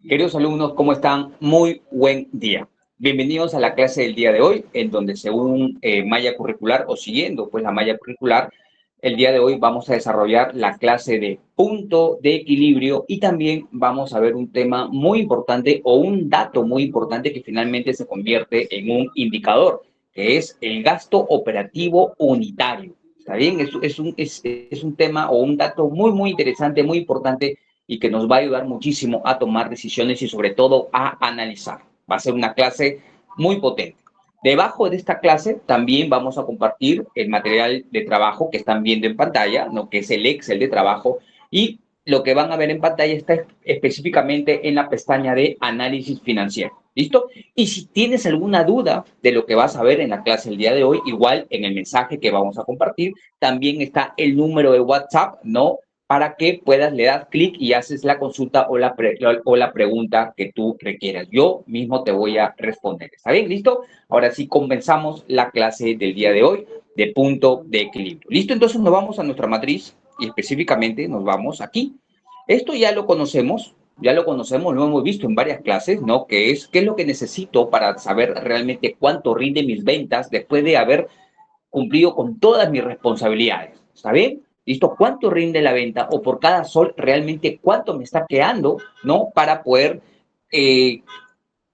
Queridos alumnos, ¿cómo están? Muy buen día. Bienvenidos a la clase del día de hoy, en donde según malla curricular o siguiendo pues la malla curricular, el día de hoy vamos a desarrollar la clase de punto de equilibrio y también vamos a ver un tema muy importante o un dato muy importante que finalmente se convierte en un indicador, que es el gasto operativo unitario. ¿Está bien? Es un tema o un dato muy interesante, muy importante y que nos va a ayudar muchísimo a tomar decisiones y sobre todo a analizar. Va a ser una clase muy potente. Debajo de esta clase también vamos a compartir el material de trabajo que están viendo en pantalla, ¿no? Que es el Excel de trabajo, y lo que van a ver en pantalla está específicamente en la pestaña de análisis financiero. ¿Listo? Y si tienes alguna duda de lo que vas a ver en la clase el día de hoy, igual en el mensaje que vamos a compartir, también está el número de WhatsApp, ¿no? Para que puedas, le das clic y haces la consulta o la pregunta que tú requieras. Yo mismo te voy a responder. ¿Está bien? ¿Listo? Ahora sí, comenzamos la clase del día de hoy de punto de equilibrio. ¿Listo? Entonces nos vamos a nuestra matriz y específicamente nos vamos aquí. Esto ya lo conocemos, lo hemos visto en varias clases, ¿no? ¿Qué es lo que necesito para saber realmente cuánto rinden mis ventas después de haber cumplido con todas mis responsabilidades? ¿Está bien? ¿Listo? ¿Cuánto rinde la venta? O por cada sol, realmente cuánto me está quedando, ¿no? Para poder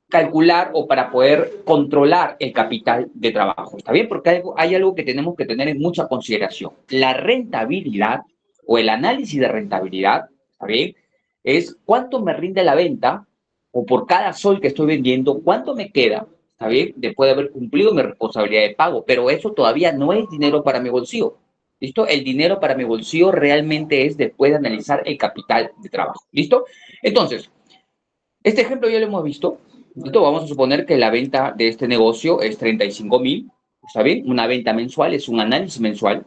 calcular o para poder controlar el capital de trabajo. ¿Está bien? Porque hay algo que tenemos que tener en mucha consideración. La rentabilidad o el análisis de rentabilidad, ¿está bien? Es cuánto me rinde la venta o por cada sol que estoy vendiendo, cuánto me queda, ¿está bien? Después de haber cumplido mi responsabilidad de pago, pero eso todavía no es dinero para mi bolsillo. ¿Listo? El dinero para mi bolsillo realmente es después de analizar el capital de trabajo. ¿Listo? Entonces, este ejemplo ya lo hemos visto. ¿Listo? Vamos a suponer que la venta de este negocio es 35,000. ¿Está bien? Una venta mensual es un análisis mensual,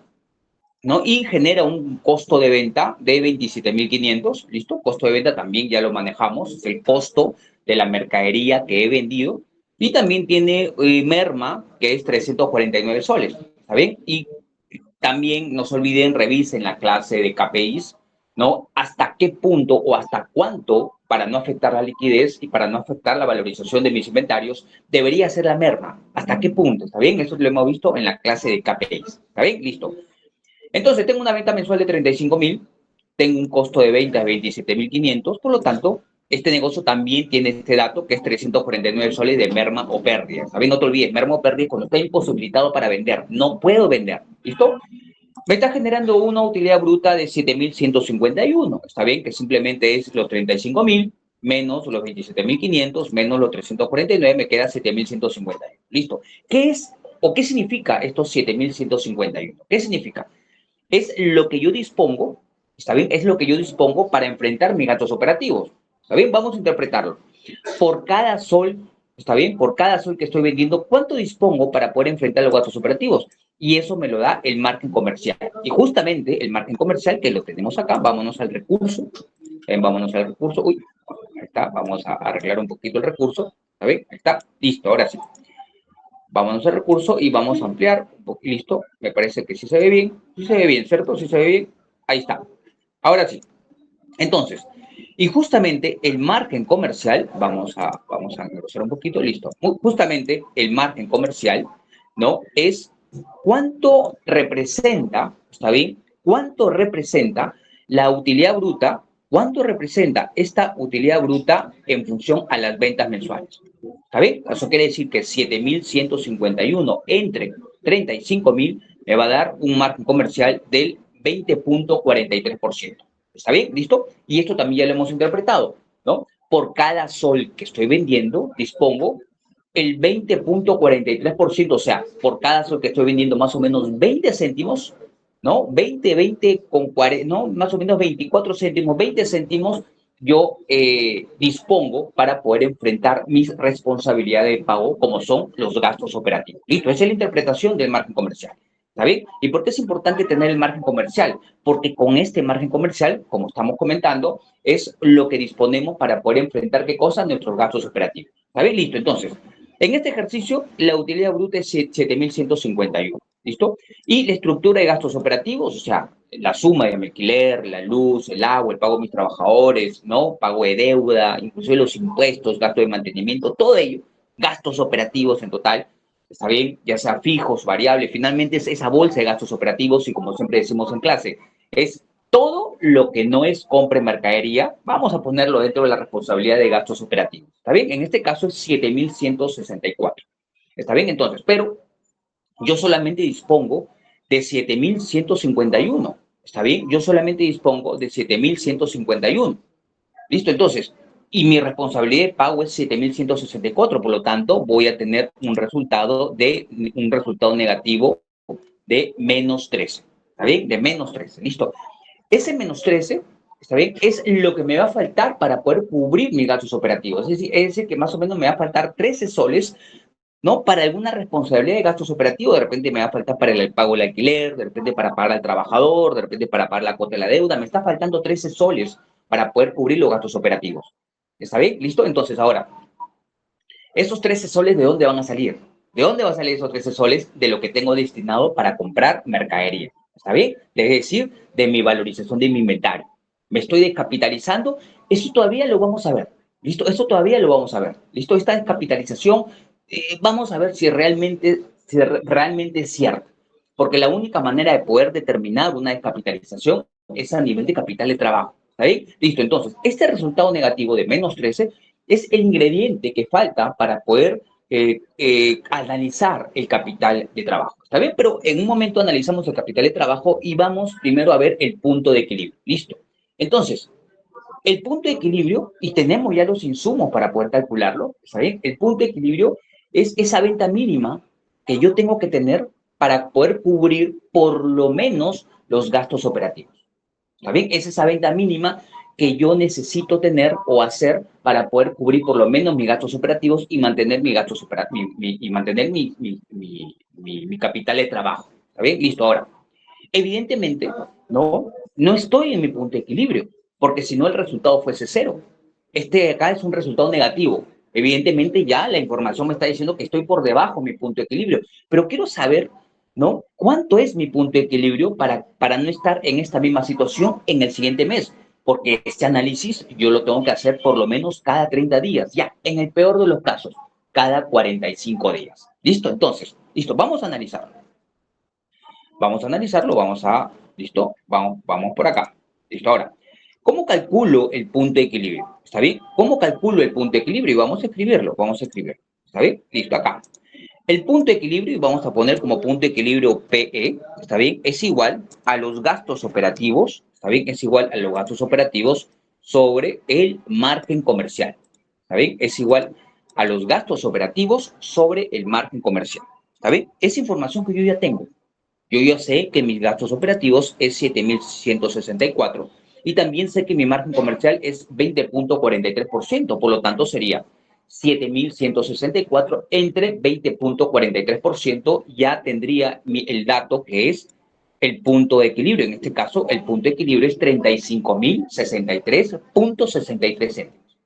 ¿no? Y genera un costo de venta de 27,500. ¿Listo? Costo de venta también ya lo manejamos. Es el costo de la mercadería que he vendido. Y también tiene merma, que es 349 soles. ¿Está bien? Y también no se olviden, revisen la clase de KPIs, ¿no? Hasta qué punto o hasta cuánto, para no afectar la liquidez y para no afectar la valorización de mis inventarios, debería ser la merma. ¿Hasta qué punto? ¿Está bien? Eso lo hemos visto en la clase de KPIs. ¿Está bien? Listo. Entonces, tengo una venta mensual de 35,000, tengo un costo de venta de 27,500, por lo tanto, este negocio también tiene este dato que es 349 soles de merma o pérdida. ¿Saben? No te olvides, merma o pérdida cuando está imposibilitado para vender. No puedo vender. ¿Listo? Me está generando una utilidad bruta de 7,151. Está bien que simplemente es los 35,000 menos los 27,500 menos los 349, me queda 7,151. Listo. ¿Qué es o qué significa estos 7,151? ¿Qué significa? Es lo que yo dispongo, ¿está bien? Es lo que yo dispongo para enfrentar mis gastos operativos. ¿Está bien? Vamos a interpretarlo. Por cada sol, ¿está bien? Por cada sol que estoy vendiendo, ¿cuánto dispongo para poder enfrentar los gastos operativos? Y eso me lo da el margen comercial. Y justamente el margen comercial que lo tenemos acá, vámonos al recurso, vámonos al recurso, uy, ahí está, vamos a arreglar un poquito el recurso, ¿está bien? Ahí está, listo, ahora sí. Vámonos al recurso y vamos a ampliar, listo, me parece que sí se ve bien, ¿cierto? Sí se ve bien, ahí está. Ahora sí, entonces, y justamente el margen comercial, vamos a engrosar un poquito, listo. Justamente el margen comercial, ¿no? Es cuánto representa, ¿está bien? ¿Cuánto representa la utilidad bruta? ¿Cuánto representa esta utilidad bruta en función a las ventas mensuales? ¿Está bien? Eso quiere decir que 7,151 entre 35,000 me va a dar un margen comercial del 20,43%. ¿Está bien? ¿Listo? Y esto también ya lo hemos interpretado, ¿no? Por cada sol que estoy vendiendo, dispongo el 20,43%, o sea, por cada sol que estoy vendiendo más o menos 20 céntimos, ¿no? 20 con 40, ¿no? Más o menos 24 céntimos, 20 céntimos yo dispongo para poder enfrentar mis responsabilidades de pago, como son los gastos operativos. Listo, esa es la interpretación del margen comercial. ¿Está bien? ¿Y por qué es importante tener el margen comercial? Porque con este margen comercial, como estamos comentando, es lo que disponemos para poder enfrentar, ¿qué cosa? Nuestros gastos operativos. ¿Está bien? Listo. Entonces, En este ejercicio, la utilidad bruta es 7.151, ¿listo? Y la estructura de gastos operativos, o sea, la suma de mi alquiler, la luz, el agua, el pago de mis trabajadores, ¿no? Pago de deuda, inclusive los impuestos, gasto de mantenimiento, todo ello, gastos operativos en total, ¿está bien? Ya sea fijos, variables, finalmente es esa bolsa de gastos operativos y como siempre decimos en clase, es todo lo que no es compra en mercadería, vamos a ponerlo dentro de la responsabilidad de gastos operativos. ¿Está bien? En este caso es 7.164. ¿Está bien? Entonces, pero yo solamente dispongo de 7.151. ¿Está bien? Yo solamente dispongo de 7.151. ¿Listo? Entonces, y mi responsabilidad de pago es 7.164. Por lo tanto, voy a tener un resultado negativo de menos 13. ¿Está bien? De menos 13. ¿Listo? Ese menos 13, ¿está bien? Es lo que me va a faltar para poder cubrir mis gastos operativos. Es decir, que más o menos me va a faltar 13 soles, ¿no? Para alguna responsabilidad de gastos operativos, de repente me va a faltar para el pago del alquiler, de repente para pagar al trabajador, de repente para pagar la cuota de la deuda, me está faltando 13 soles para poder cubrir los gastos operativos. ¿Está bien? ¿Listo? Entonces, ahora, esos 13 soles, ¿de dónde van a salir? ¿De dónde van a salir esos 13 soles? De lo que tengo destinado para comprar mercadería. ¿Está bien? Es decir, de mi valorización de mi inventario. Me estoy descapitalizando. Eso todavía lo vamos a ver. ¿Listo? Eso todavía lo vamos a ver. ¿Listo? Esta descapitalización, vamos a ver si realmente es cierta. Porque la única manera de poder determinar una descapitalización es a nivel de capital de trabajo. ¿Está bien? Listo. Entonces, este resultado negativo de menos 13 es el ingrediente que falta para poder analizar el capital de trabajo. ¿Está bien? Pero en un momento analizamos el capital de trabajo y vamos primero a ver el punto de equilibrio. Listo. Entonces, el punto de equilibrio, y tenemos ya los insumos para poder calcularlo, ¿está bien? El punto de equilibrio es esa venta mínima que yo tengo que tener para poder cubrir por lo menos los gastos operativos. ¿Está bien? Es esa venta mínima que yo necesito tener o hacer para poder cubrir por lo menos mis gastos operativos y mantener mis gastos operativos y mantener mi capital de trabajo. ¿Está bien? Listo. Ahora, evidentemente, no estoy en mi punto de equilibrio, porque si no el resultado fuese cero. Este de acá es un resultado negativo. Evidentemente ya la información me está diciendo que estoy por debajo de mi punto de equilibrio, pero quiero saber, ¿no? ¿Cuánto es mi punto de equilibrio para no estar en esta misma situación en el siguiente mes? Porque este análisis yo lo tengo que hacer por lo menos cada 30 días, ya, en el peor de los casos, cada 45 días. ¿Listo? Entonces, listo, vamos a analizarlo. Vamos a analizarlo, listo, vamos por acá. Listo, ahora, ¿cómo calculo el punto de equilibrio? ¿Está bien? ¿Cómo calculo el punto de equilibrio? Y vamos a escribirlo. ¿Está bien? Listo, acá. El punto de equilibrio, y vamos a poner como punto de equilibrio PE, ¿está bien? Es igual a los gastos operativos, ¿está bien? Es igual a los gastos operativos sobre el margen comercial, ¿está bien? Es igual a los gastos operativos sobre el margen comercial, ¿está bien? Es información que yo ya tengo. Yo ya sé que mis gastos operativos es 7.164 y también sé que mi margen comercial es 20.43%, por lo tanto sería 7.164 entre 20.43%, ya tendría el dato que es el punto de equilibrio. En este caso, el punto de equilibrio es 35.063.63 céntimos.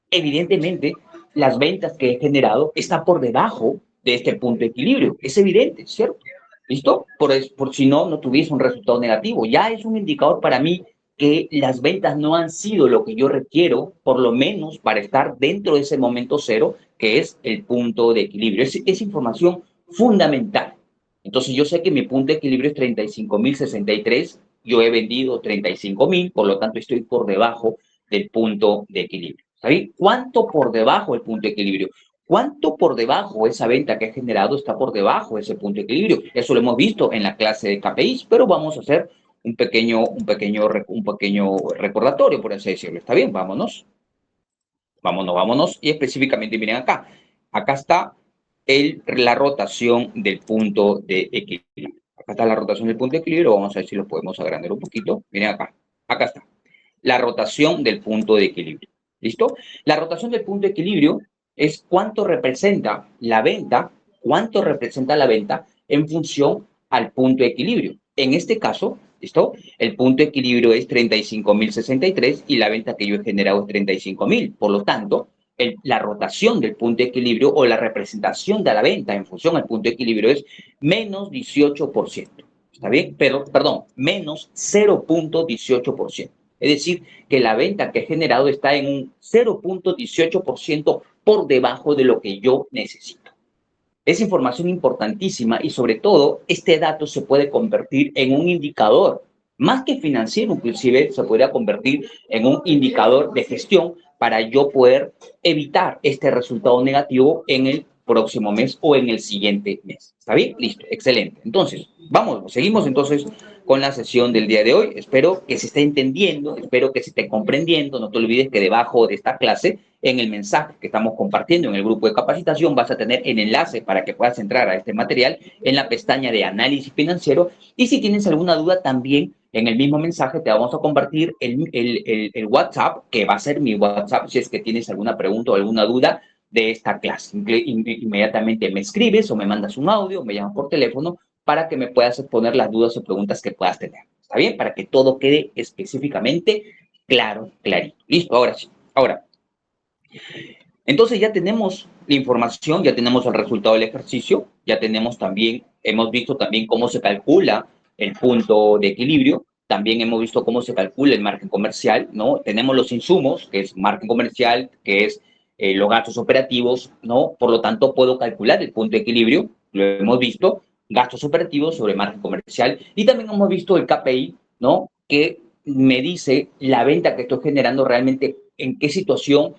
Evidentemente, las ventas que he generado están por debajo de este punto de equilibrio. Es evidente, ¿cierto? ¿Listo? Por si no, no tuviese un resultado negativo. Ya es un indicador para mí que las ventas no han sido lo que yo requiero, por lo menos para estar dentro de ese momento cero, que es el punto de equilibrio. Es información fundamental. Entonces yo sé que mi punto de equilibrio es 35.063, yo he vendido 35.000, por lo tanto estoy por debajo del punto de equilibrio. ¿Sabéis cuánto por debajo del punto de equilibrio? ¿Cuánto por debajo esa venta que ha generado está por debajo de ese punto de equilibrio? Eso lo hemos visto en la clase de KPIs, pero vamos a hacer un pequeño recordatorio, por así decirlo. ¿Está bien? Vámonos. Vámonos. Y específicamente, miren acá. Acá está la rotación del punto de equilibrio. Acá está la rotación del punto de equilibrio. Vamos a ver si lo podemos agrandar un poquito. Miren acá. Acá está. La rotación del punto de equilibrio. ¿Listo? La rotación del punto de equilibrio es cuánto representa la venta en función al punto de equilibrio. En este caso, ¿listo? El punto de equilibrio es 35.063 y la venta que yo he generado es 35.000. Por lo tanto, la rotación del punto de equilibrio o la representación de la venta en función al punto de equilibrio es menos 18%. ¿Está bien? Pero, perdón, menos 0.18%. Es decir, que la venta que he generado está en un 0.18% por debajo de lo que yo necesito. Es información importantísima y sobre todo este dato se puede convertir en un indicador, más que financiero inclusive, se podría convertir en un indicador de gestión para yo poder evitar este resultado negativo en el próximo mes o en el siguiente mes. ¿Está bien? Listo, excelente. Entonces, vamos, seguimos entonces con la sesión del día de hoy. Espero que se esté entendiendo, espero que se esté comprendiendo. No te olvides que debajo de esta clase, en el mensaje que estamos compartiendo en el grupo de capacitación, vas a tener el enlace para que puedas entrar a este material en la pestaña de análisis financiero. Y si tienes alguna duda, también en el mismo mensaje te vamos a compartir el WhatsApp, que va a ser mi WhatsApp, si es que tienes alguna pregunta o alguna duda de esta clase. Inmediatamente me escribes o me mandas un audio o me llamas por teléfono para que me puedas exponer las dudas o preguntas que puedas tener. ¿Está bien? Para que todo quede específicamente claro, clarito. Listo, ahora sí. Ahora, entonces ya tenemos la información, ya tenemos el resultado del ejercicio, ya tenemos también, hemos visto también cómo se calcula el punto de equilibrio, también hemos visto cómo se calcula el margen comercial, ¿no? Tenemos los insumos, que es margen comercial, que es los gastos operativos, ¿no? Por lo tanto, puedo calcular el punto de equilibrio, lo hemos visto, gastos operativos sobre margen comercial, y también hemos visto el KPI, ¿no? Que me dice la venta que estoy generando realmente en qué situación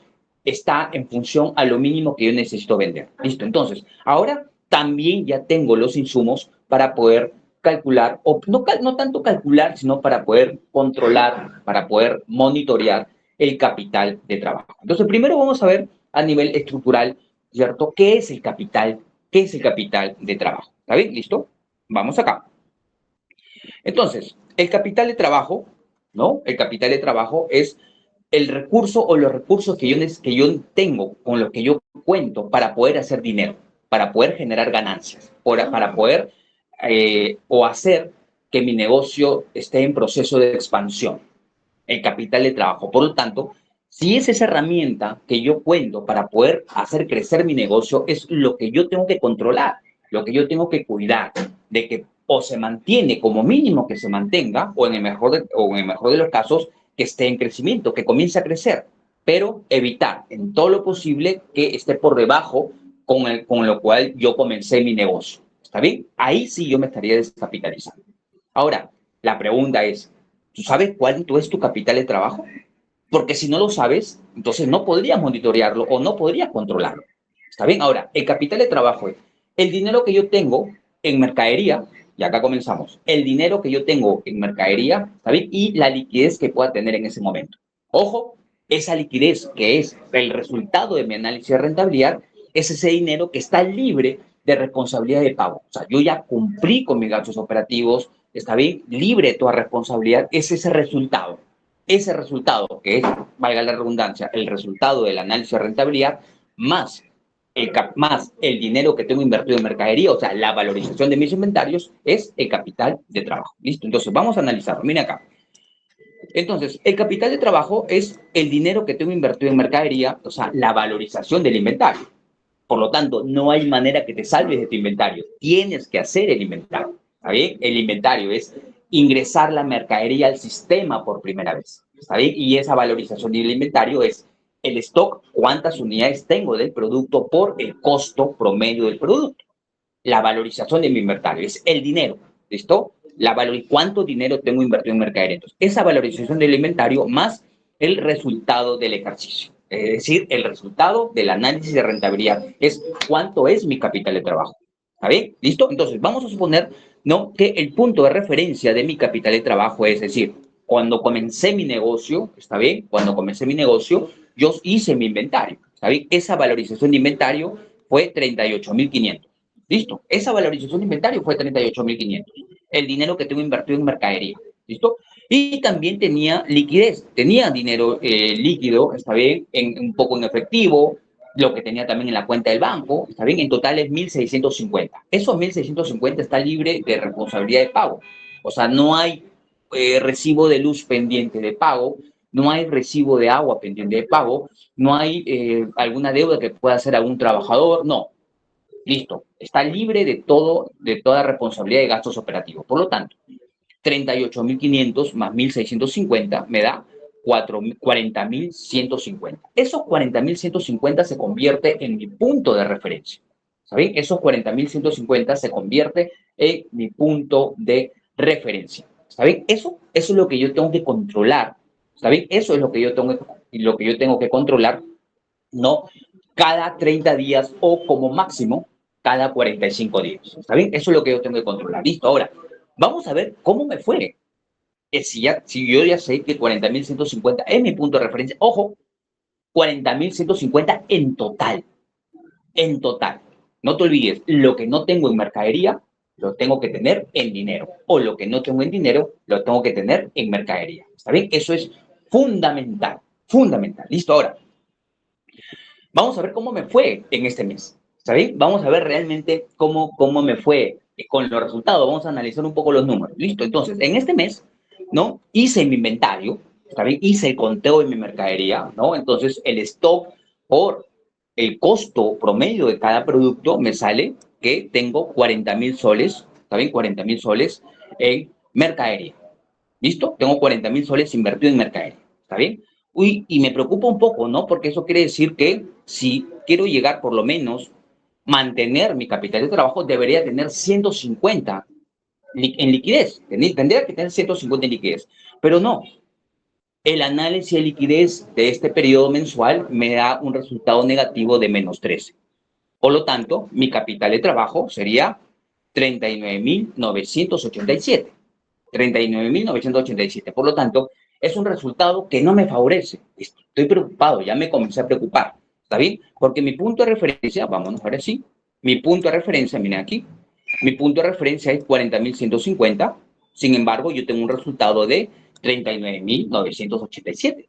está en función a lo mínimo que yo necesito vender. Listo, entonces, ahora también ya tengo los insumos para poder calcular, o no tanto calcular, sino para poder controlar, para poder monitorear el capital de trabajo. Entonces, primero vamos a ver a nivel estructural, ¿cierto? ¿Qué es el capital? ¿Qué es el capital de trabajo? ¿Está bien? ¿Listo? Vamos acá. Entonces, el capital de trabajo, ¿no? El capital de trabajo es el recurso o los recursos que yo tengo, con los que yo cuento para poder hacer dinero, para poder generar ganancias, para poder o hacer que mi negocio esté en proceso de expansión, el capital de trabajo. Por lo tanto, si es esa herramienta que yo cuento para poder hacer crecer mi negocio, es lo que yo tengo que controlar, lo que yo tengo que cuidar, de que o se mantiene como mínimo que se mantenga, o en el mejor de los casos, que esté en crecimiento, que comience a crecer, pero evitar en todo lo posible que esté por debajo con lo cual yo comencé mi negocio. ¿Está bien? Ahí sí yo me estaría descapitalizando. Ahora, la pregunta es, ¿tú sabes cuánto es tu capital de trabajo? Porque si no lo sabes, entonces no podrías monitorearlo o no podrías controlarlo. ¿Está bien? Ahora, el capital de trabajo es el dinero que yo tengo en mercadería, y acá comenzamos, el dinero que yo tengo en mercadería, ¿está bien? Y la liquidez que pueda tener en ese momento. Ojo, esa liquidez que es el resultado de mi análisis de rentabilidad, es ese dinero que está libre de responsabilidad de pago. O sea, yo ya cumplí con mis gastos operativos, está bien, libre de toda responsabilidad, es ese resultado, que es, valga la redundancia, el resultado del análisis de rentabilidad, más más el dinero que tengo invertido en mercadería, o sea, la valorización de mis inventarios, es el capital de trabajo. ¿Listo? Entonces, vamos a analizarlo. Miren acá. Entonces, el capital de trabajo es el dinero que tengo invertido en mercadería, o sea, la valorización del inventario. Por lo tanto, no hay manera que te salves de tu inventario. Tienes que hacer el inventario. ¿Está bien? El inventario es ingresar la mercadería al sistema por primera vez. ¿Está bien? Y esa valorización del inventario es el stock, cuántas unidades tengo del producto por el costo promedio del producto. La valorización de mi inventario es el dinero. ¿Listo? ¿Cuánto dinero tengo invertido en mercadería? Entonces, esa valorización del inventario más el resultado del ejercicio. Es decir, el resultado del análisis de rentabilidad es cuánto es mi capital de trabajo. ¿Está bien? ¿Listo? Entonces, vamos a suponer, ¿no?, que el punto de referencia de mi capital de trabajo es decir, cuando comencé mi negocio, ¿está bien? Cuando comencé mi negocio, yo hice mi inventario, ¿está bien? Esa valorización de inventario fue 38.500. ¿Listo? Esa valorización de inventario fue 38.500. El dinero que tengo invertido en mercadería. ¿Listo? Y también tenía liquidez, tenía dinero líquido, está bien, un poco en efectivo, lo que tenía también en la cuenta del banco, está bien, en total es 1.650. Esos 1.650 está libre de responsabilidad de pago. O sea, no hay recibo de luz pendiente de pago, no hay recibo de agua pendiente de pago, no hay alguna deuda que pueda hacer algún trabajador, no. Listo, está libre de todo, de toda responsabilidad de gastos operativos. Por lo tanto, 38.500 más 1.650 me da 40.150. Esos 40.150 se convierte en mi punto de referencia. ¿Saben? Esos 40.150 se convierte en mi punto de referencia. ¿Saben? Eso es lo que yo tengo que controlar. ¿Saben? Eso es lo que yo tengo que controlar, no cada 30 días o como máximo cada 45 días. ¿Está bien? Eso es lo que yo tengo que controlar. Listo. Ahora, vamos a ver cómo me fue. Si yo ya sé que 40.150 es mi punto de referencia, ojo, 40.150 en total. En total. No te olvides, lo que no tengo en mercadería, lo tengo que tener en dinero. O lo que no tengo en dinero, lo tengo que tener en mercadería. ¿Está bien? Eso es fundamental. Fundamental. Listo. Ahora, vamos a ver cómo me fue en este mes. ¿Está bien? Vamos a ver realmente cómo me fue con los resultados. Vamos a analizar un poco los números. Listo. Entonces, en este mes, ¿no? Hice mi inventario, ¿está bien? Hice el conteo de mi mercadería, ¿no? Entonces, el stock por el costo promedio de cada producto me sale que tengo 40.000 soles, ¿está bien? 40.000 soles en mercadería. ¿Listo? Tengo 40.000 soles invertidos en mercadería. ¿Está bien? Uy, y me preocupa un poco, ¿no? Porque eso quiere decir que si quiero llegar por lo menos, mantener mi capital de trabajo, debería tener 150 en liquidez. Tendría que tener 150 en liquidez. Pero no. El análisis de liquidez de este periodo mensual me da un resultado negativo de menos 13. Por lo tanto, mi capital de trabajo sería 39.987. 39.987. Por lo tanto, es un resultado que no me favorece. Estoy preocupado, ya me comencé a preocupar. ¿Está bien? Porque mi punto de referencia, vámonos ahora sí, mi punto de referencia, miren aquí, mi punto de referencia es 40.150. Sin embargo, yo tengo un resultado de 39.987.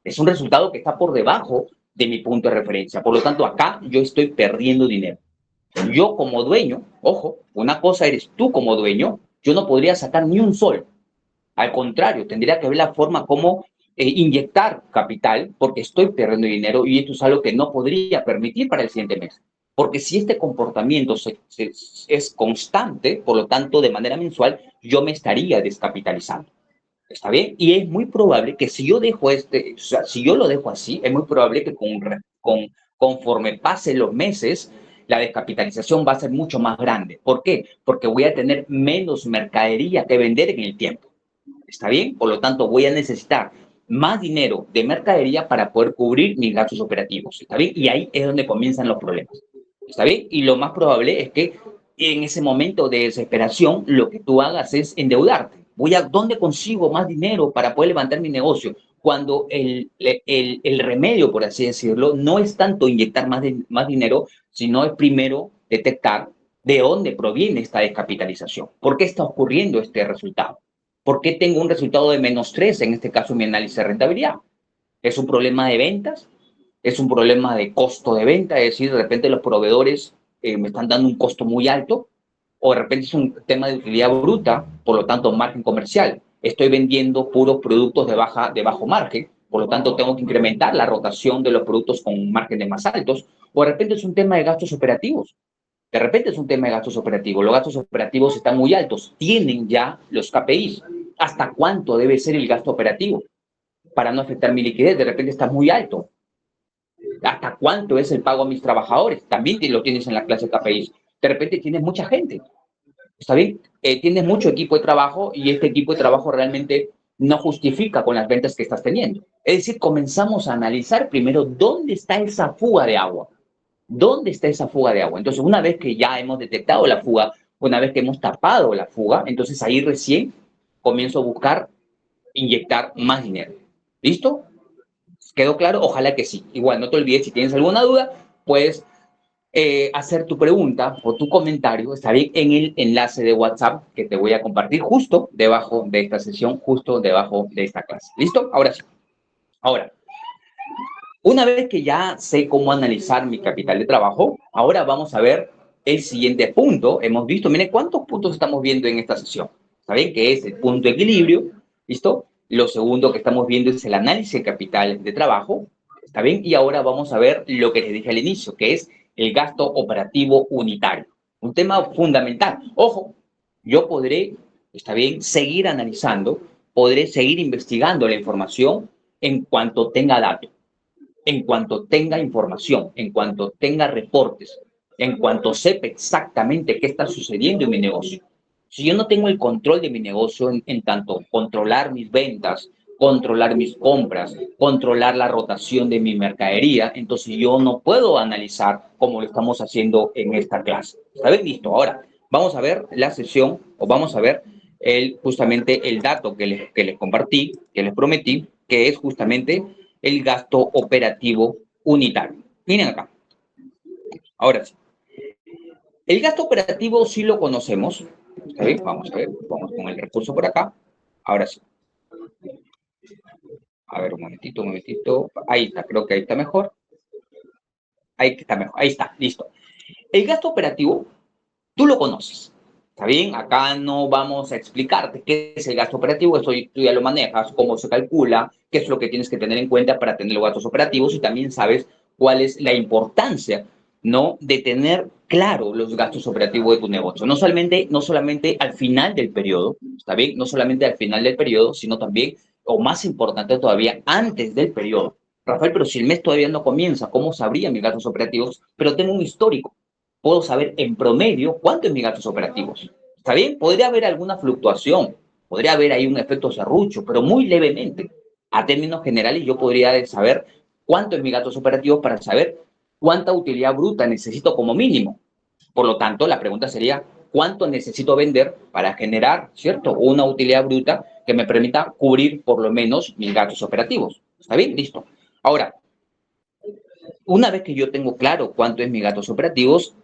Es un resultado que está por debajo de mi punto de referencia. Por lo tanto, acá yo estoy perdiendo dinero. Yo como dueño, ojo, una cosa eres tú como dueño, yo no podría sacar ni un sol. Al contrario, tendría que ver la forma como inyectar capital porque estoy perdiendo dinero y esto es algo que no podría permitir para el siguiente mes. Porque si este comportamiento es constante, por lo tanto, de manera mensual, yo me estaría descapitalizando. ¿Está bien? Y es muy probable que si yo dejo o sea, si yo lo dejo así, es muy probable que conforme pasen los meses, la descapitalización va a ser mucho más grande. ¿Por qué? Porque voy a tener menos mercadería que vender en el tiempo. ¿Está bien? Por lo tanto, voy a necesitar más dinero de mercadería para poder cubrir mis gastos operativos. ¿Está bien? Y ahí es donde comienzan los problemas. ¿Está bien? Y lo más probable es que en ese momento de desesperación, lo que tú hagas es endeudarte. ¿Dónde consigo más dinero para poder levantar mi negocio? Cuando el remedio, por así decirlo, no es tanto inyectar más dinero, sino es primero detectar de dónde proviene esta descapitalización. ¿Por qué está ocurriendo este resultado? ¿Por qué tengo un resultado de menos 3 en este caso en mi análisis de rentabilidad? ¿Es un problema de ventas? ¿Es un problema de costo de venta? Es decir, de repente los proveedores me están dando un costo muy alto, o de repente es un tema de utilidad bruta, por lo tanto, margen comercial. Estoy vendiendo puros productos de bajo margen, por lo tanto, tengo que incrementar la rotación de los productos con márgenes más altos, o de repente es un tema de gastos operativos. De repente es un tema de gastos operativos. Los gastos operativos están muy altos. Tienen ya los KPIs. ¿Hasta cuánto debe ser el gasto operativo para no afectar mi liquidez? De repente está muy alto. ¿Hasta cuánto es el pago a mis trabajadores? También lo tienes en la clase de KPIs. De repente tienes mucha gente. ¿Está bien? Tienes mucho equipo de trabajo y este equipo de trabajo realmente no justifica con las ventas que estás teniendo. Es decir, comenzamos a analizar primero dónde está esa fuga de agua. ¿Dónde está esa fuga de agua? Entonces, una vez que ya hemos detectado la fuga, una vez que hemos tapado la fuga, entonces ahí recién comienzo a buscar inyectar más dinero. ¿Listo? ¿Quedó claro? Ojalá que sí. Igual, no te olvides, si tienes alguna duda, puedes hacer tu pregunta o tu comentario, está bien, en el enlace de WhatsApp que te voy a compartir justo debajo de esta sesión, justo debajo de esta clase. ¿Listo? Ahora sí. Ahora, una vez que ya sé cómo analizar mi capital de trabajo, ahora vamos a ver el siguiente punto. Hemos visto, miren cuántos puntos estamos viendo en esta sesión. ¿Saben? Que es el punto de equilibrio, ¿listo? Lo segundo que estamos viendo es el análisis de capital de trabajo, ¿está bien? Y ahora vamos a ver lo que les dije al inicio, que es el gasto operativo unitario. Un tema fundamental. Ojo, yo podré, está bien, seguir analizando, podré seguir investigando la información en cuanto tenga datos, en cuanto tenga información, en cuanto tenga reportes, en cuanto sepa exactamente qué está sucediendo en mi negocio. Si yo no tengo el control de mi negocio en tanto controlar mis ventas, controlar mis compras, controlar la rotación de mi mercadería, entonces yo no puedo analizar como lo estamos haciendo en esta clase. ¿Está bien? Listo. Ahora, vamos a ver la sesión o vamos a ver justamente el dato que les compartí, que les prometí, que es justamente el gasto operativo unitario. Miren acá. Ahora sí. El gasto operativo sí lo conocemos. ¿Está bien? Vamos a ver. Vamos con el recurso por acá. Ahora sí. A ver, un momentito, un momentito. Ahí está, creo que ahí está mejor. Ahí está mejor. Ahí está, listo. El gasto operativo, tú lo conoces. ¿Está bien? Acá no vamos a explicarte qué es el gasto operativo, eso tú ya lo manejas, cómo se calcula, qué es lo que tienes que tener en cuenta para tener los gastos operativos y también sabes cuál es la importancia, ¿no?, de tener claro los gastos operativos de tu negocio. No solamente al final del periodo, ¿está bien? No solamente al final del periodo, sino también, o más importante todavía, antes del periodo. Rafael, pero si el mes todavía no comienza, ¿cómo sabría mis gastos operativos? Pero tengo un histórico. Puedo saber en promedio cuánto es mis gastos operativos. ¿Está bien? Podría haber alguna fluctuación, podría haber ahí un efecto serrucho, pero muy levemente. A términos generales, yo podría saber cuánto es mis gastos operativos para saber cuánta utilidad bruta necesito como mínimo. Por lo tanto, la pregunta sería, ¿cuánto necesito vender para generar, ¿cierto?, una utilidad bruta que me permita cubrir por lo menos mis gastos operativos. ¿Está bien? Listo. Ahora, una vez que yo tengo claro cuánto es mis gastos operativos,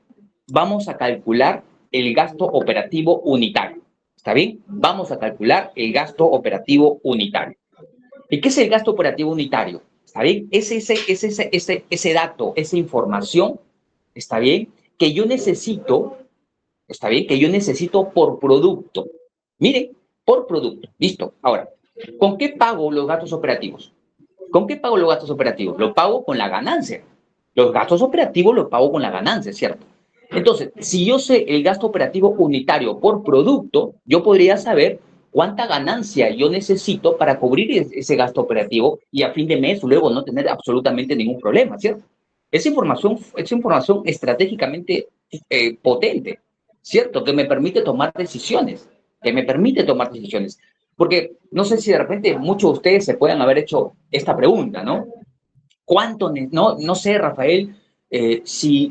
vamos a calcular el gasto operativo unitario. ¿Está bien? Vamos a calcular el gasto operativo unitario. ¿Y qué es el gasto operativo unitario? ¿Está bien? Es ese dato, esa información, ¿está bien?, que yo necesito, ¿está bien?, que yo necesito por producto. Miren, por producto. Listo. Ahora, ¿con qué pago los gastos operativos? ¿Con qué pago los gastos operativos? Lo pago con la ganancia. Los gastos operativos los pago con la ganancia, ¿cierto? Entonces, si yo sé el gasto operativo unitario por producto, yo podría saber cuánta ganancia yo necesito para cubrir ese gasto operativo y a fin de mes luego no tener absolutamente ningún problema, ¿cierto? Es información estratégicamente potente, ¿cierto? Que me permite tomar decisiones, que me permite tomar decisiones. Porque no sé si de repente muchos de ustedes se puedan haber hecho esta pregunta, ¿no? ¿Cuánto? No sé, Rafael, si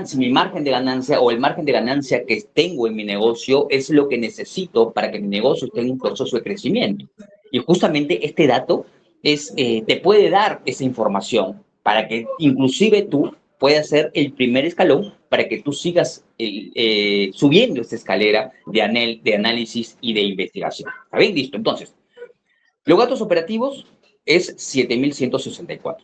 si mi margen de ganancia o el margen de ganancia que tengo en mi negocio es lo que necesito para que mi negocio esté en un proceso de crecimiento. Y justamente este dato te puede dar esa información para que inclusive tú puedas ser el primer escalón para que tú sigas subiendo esta escalera de análisis y de investigación. ¿Está bien? Listo. Entonces, los gastos operativos es 7.164.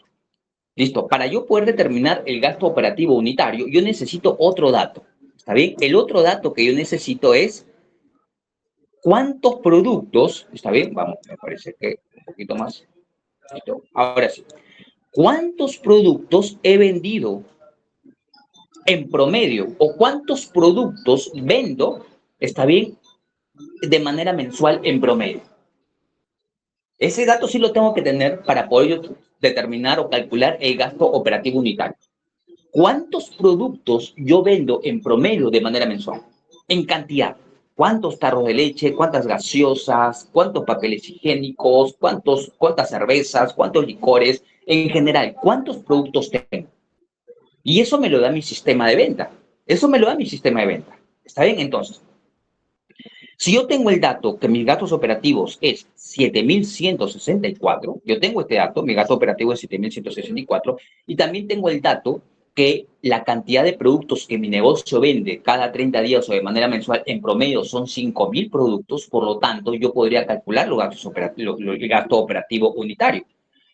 Listo. Para yo poder determinar el gasto operativo unitario, yo necesito otro dato. ¿Está bien? El otro dato que yo necesito es cuántos productos, ¿está bien? Vamos, me parece que un poquito más. Listo. Ahora sí. ¿Cuántos productos he vendido en promedio o cuántos productos vendo, está bien, de manera mensual en promedio? Ese dato sí lo tengo que tener para poder yo determinar o calcular el gasto operativo unitario. ¿Cuántos productos yo vendo en promedio de manera mensual? En cantidad. ¿Cuántos tarros de leche? ¿Cuántas gaseosas? ¿Cuántos papeles higiénicos? ¿Cuántas cervezas? ¿Cuántos licores? En general, ¿cuántos productos tengo? Y eso me lo da mi sistema de venta. Eso me lo da mi sistema de venta. ¿Está bien? Entonces, si yo tengo el dato que mis gastos operativos es 7.164, yo tengo este dato, mi gasto operativo es 7.164, y también tengo el dato que la cantidad de productos que mi negocio vende cada 30 días o de manera mensual en promedio son 5.000 productos, por lo tanto, yo podría calcular el gasto operativo unitario.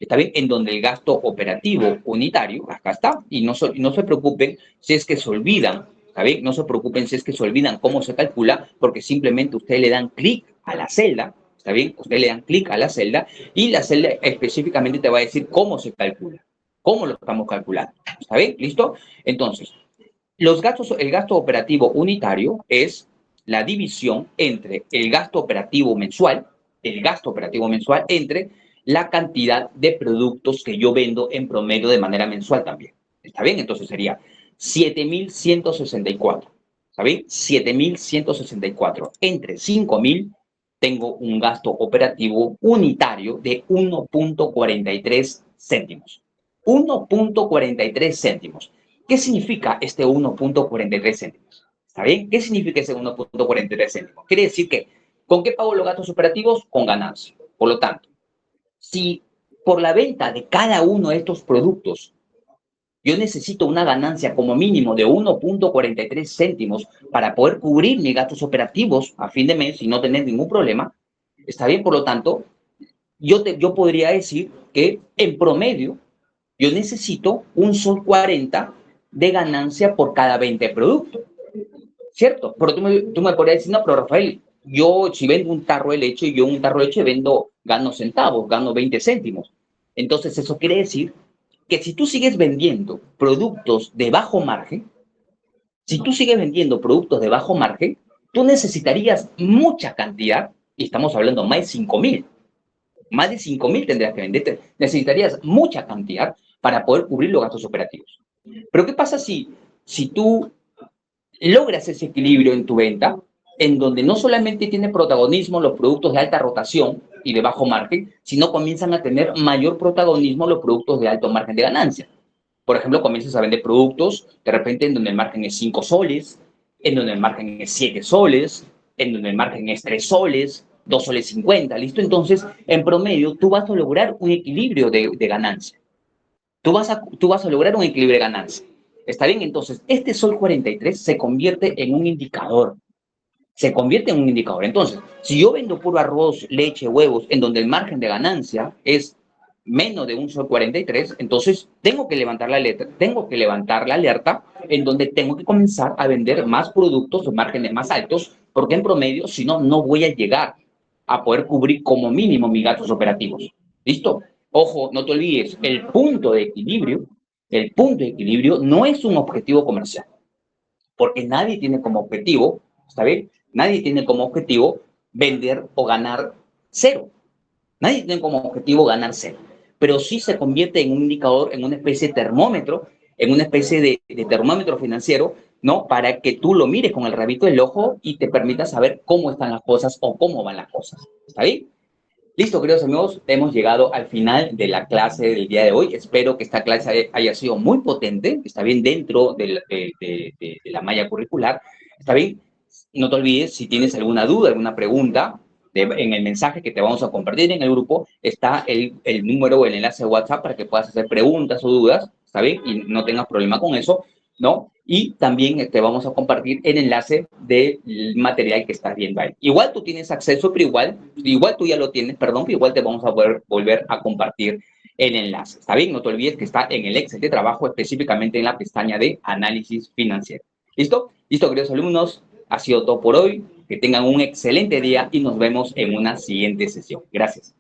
¿Está bien? En donde el gasto operativo unitario, acá está, y no se preocupen si es que se olvidan. ¿Está bien? No se preocupen si es que se olvidan cómo se calcula, porque simplemente ustedes le dan clic a la celda, ¿está ¿está bien? Usted le dan clic a la celda y la celda específicamente te va a decir cómo se calcula, cómo lo estamos calculando, ¿está bien? ¿Listo? Entonces, el gasto operativo unitario es la división entre el gasto operativo mensual entre la cantidad de productos que yo vendo en promedio de manera mensual también. ¿Está bien? Entonces sería 7.164. ¿Está bien? 7.164 entre 5.000 tengo un gasto operativo unitario de 1.43 céntimos. 1.43 céntimos. ¿Qué significa este 1.43 céntimos? ¿Está bien? ¿Qué significa ese 1.43 céntimos? Quiere decir que, ¿con qué pago los gastos operativos? Con ganancia. Por lo tanto, si por la venta de cada uno de estos productos yo necesito una ganancia como mínimo de 1.43 céntimos para poder cubrir mis gastos operativos a fin de mes y no tener ningún problema, está bien, por lo tanto, yo podría decir que en promedio yo necesito un sol 40 de ganancia por cada 20 productos, ¿cierto? Pero tú me podrías decir, no, pero Rafael, yo si vendo un tarro de leche, yo un tarro de leche gano centavos, gano 20 céntimos. Entonces eso quiere decir que si tú sigues vendiendo productos de bajo margen, si tú sigues vendiendo productos de bajo margen, tú necesitarías mucha cantidad, y estamos hablando más de 5.000 tendrías que venderte, necesitarías mucha cantidad para poder cubrir los gastos operativos. Pero ¿qué pasa si tú logras ese equilibrio en tu venta, en donde no solamente tiene protagonismo los productos de alta rotación y de bajo margen, sino comienzan a tener mayor protagonismo los productos de alto margen de ganancia? Por ejemplo, comienzas a vender productos de repente en donde el margen es 5 soles, en donde el margen es 7 soles, en donde el margen es 3 soles, 2 soles 50, ¿listo? Entonces, en promedio, tú vas a lograr un equilibrio de ganancia. Tú vas a lograr un equilibrio de ganancia. ¿Está bien? Entonces, este sol 43 se convierte en un indicador. Se convierte en un indicador. Entonces, si yo vendo puro arroz, leche, huevos, en donde el margen de ganancia es menos de un sol 43, entonces tengo que levantar la alerta en donde tengo que comenzar a vender más productos de márgenes más altos, porque en promedio, si no, no voy a llegar a poder cubrir como mínimo mis gastos operativos. ¿Listo? Ojo, no te olvides, el punto de equilibrio no es un objetivo comercial, porque nadie tiene como objetivo, ¿está bien? Nadie tiene como objetivo vender o ganar cero. Nadie tiene como objetivo ganar cero. Pero sí se convierte en un indicador, en una especie de termómetro, en una especie de termómetro financiero, ¿no? Para que tú lo mires con el rabito del ojo y te permita saber cómo están las cosas o cómo van las cosas. ¿Está bien? Listo, queridos amigos, hemos llegado al final de la clase del día de hoy. Espero que esta clase haya sido muy potente, está bien dentro de la malla curricular. Está bien, no te olvides, si tienes alguna duda, alguna pregunta, en el mensaje que te vamos a compartir en el grupo está el número o el enlace de WhatsApp para que puedas hacer preguntas o dudas, ¿está bien? Y no tengas problema con eso, ¿no? Y también te vamos a compartir el enlace del material que estás viendo ahí. Igual tú tienes acceso, pero igual tú ya lo tienes, perdón, pero igual te vamos a poder volver a compartir el enlace. ¿Está bien? No te olvides que está en el Excel de trabajo, específicamente en la pestaña de análisis financiero. ¿Listo? Listo, queridos alumnos. Ha sido todo por hoy. Que tengan un excelente día y nos vemos en una siguiente sesión. Gracias.